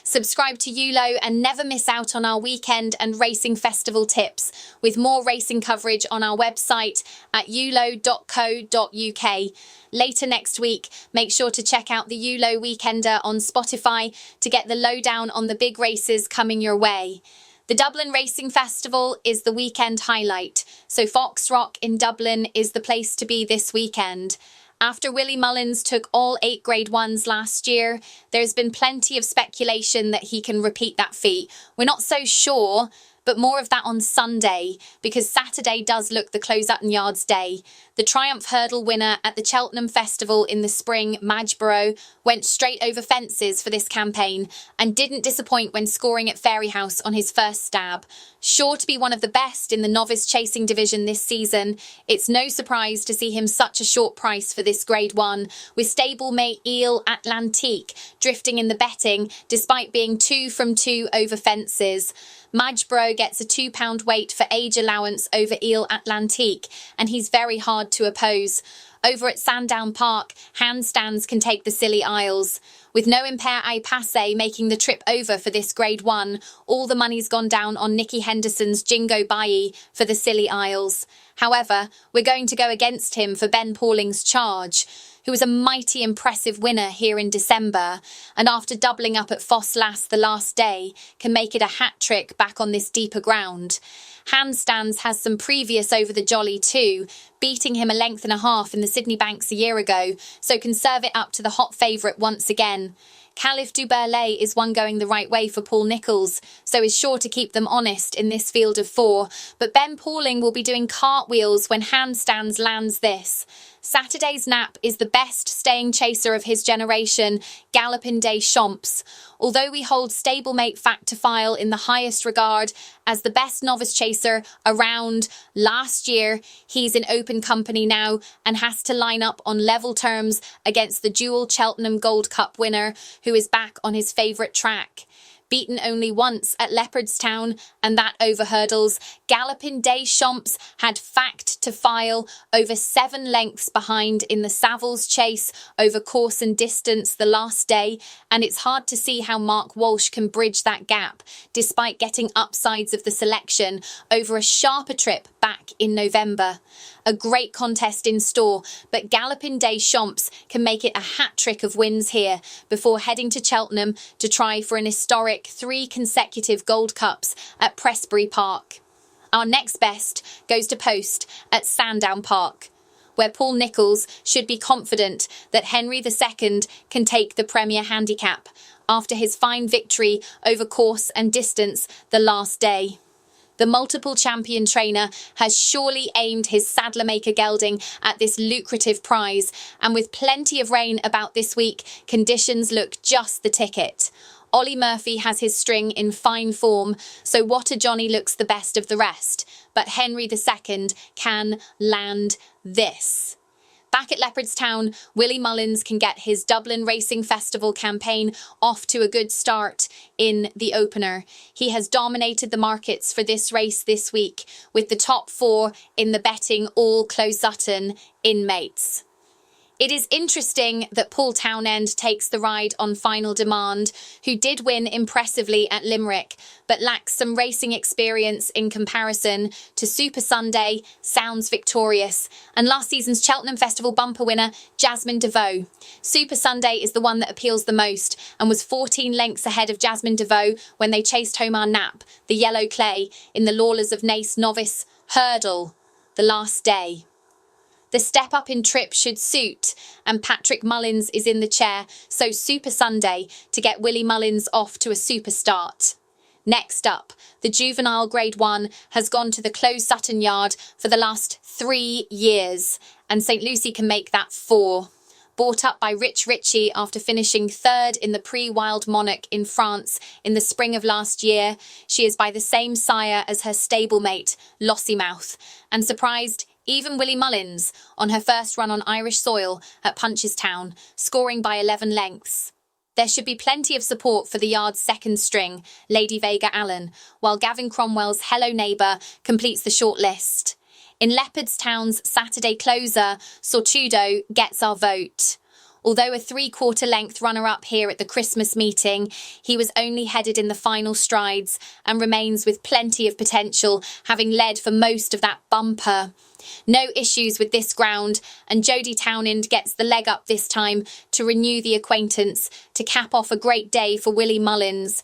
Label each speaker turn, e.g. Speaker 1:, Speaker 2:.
Speaker 1: Subscribe to ULO and never miss out on our weekend and racing festival tips, with more racing coverage on our website at ulo.co.uk. Later next week, make sure to check out the ULO Weekender on Spotify to get the lowdown on the big races coming your way. The Dublin Racing Festival is the weekend highlight, so Fox Rock in Dublin is the place to be this weekend. After Willie Mullins took all 8 Grade 1s last year, there's been plenty of speculation that he can repeat that feat. We're not so sure, but more of that on Sunday, because Saturday does look the Close-Utton Yards day. The Triumph Hurdle winner at the Cheltenham Festival in the spring, Madgeborough, went straight over fences for this campaign and didn't disappoint when scoring at Fairyhouse on his first stab. Sure to be one of the best in the novice chasing division this season, it's no surprise to see him such a short price for this Grade 1, with stablemate Ile Atlantique drifting in the betting despite being 2 from 2 over fences. Madgeborough gets a £2 weight for age allowance over Ile Atlantique, and he's very hard to oppose. Over at Sandown Park, handstands can take the Scilly Isles. With no impair I Passe making the trip over for this Grade 1, all the money's gone down on Nicky Henderson's Jingo Bayi for the Scilly Isles. However, we're going to go against him for Ben Pauling's Charge, who was a mighty impressive winner here in December, and after doubling up at Foss Lass the last day, can make it a hat-trick back on this deeper ground. Handstands has some previous over the jolly too, beating him 1.5 lengths in the Sydney Banks a year ago, so can serve it up to the hot favourite once again. Caliph du Berlay is one going the right way for Paul Nicholls, so is sure to keep them honest in this field of 4, but Ben Pauling will be doing cartwheels when Handstands lands this. Saturday's Nap is the best staying chaser of his generation, Gallopin des Champs. Although we hold stablemate Fact to File in the highest regard as the best novice chaser around last year, he's in open company now and has to line up on level terms against the dual Cheltenham Gold Cup winner, who is back on his favourite track. Beaten only once at Leopardstown, and that over hurdles, Gallopin des Champs had Fact to File over 7 lengths behind in the Savills Chase over course and distance the last day, and it's hard to see how Mark Walsh can bridge that gap, despite getting upsides of the selection over a sharper trip back in November. A great contest in store, but Gallopin des Champs can make it a hat-trick of wins here before heading to Cheltenham to try for an historic 3 consecutive Gold Cups at Prestbury Park. Our next best goes to post at Sandown Park, where Paul Nicholls should be confident that Henry II can take the Premier Handicap after his fine victory over course and distance the last day. The multiple champion trainer has surely aimed his saddler-maker gelding at this lucrative prize, and with plenty of rain about this week, conditions look just the ticket. Ollie Murphy has his string in fine form, so What a Johnny looks the best of the rest, but Henry II can land this. Back at Leopardstown, Willie Mullins can get his Dublin Racing Festival campaign off to a good start in the opener. He has dominated the markets for this race this week, with the top 4 in the betting all Close-Utton inmates. It is interesting that Paul Townend takes the ride on Final Demand, who did win impressively at Limerick, but lacks some racing experience in comparison to Super Sunday, Sounds Victorious, and last season's Cheltenham Festival bumper winner, Jasmine DeVoe. Super Sunday is the one that appeals the most, and was 14 lengths ahead of Jasmine DeVoe when they chased home our Nap, the yellow clay, in the Lawlers of Naas Novice Hurdle the last day. The step up in trip should suit, and Patrick Mullins is in the chair, so Super Sunday to get Willie Mullins off to a super start. Next up, the juvenile Grade 1 has gone to the Close-Utton Yard for the last 3 years, and St Lucy can make that 4. Bought up by Rich Ritchie after finishing 3rd in the Prix Wild Monarch in France in the spring of last year, she is by the same sire as her stablemate, Lossiemouth, and surprised even Willie Mullins on her first run on Irish soil at Punchestown, scoring by 11 lengths. There should be plenty of support for the yard's second string, Lady Vega Allen, while Gavin Cromwell's Hello Neighbour completes the short list. In Leopardstown's Saturday closer, Sortudo gets our vote. Although a 3/4 length runner-up here at the Christmas meeting, he was only headed in the final strides and remains with plenty of potential, having led for most of that bumper. No issues with this ground, and Jodie Townend gets the leg up this time to renew the acquaintance to cap off a great day for Willie Mullins.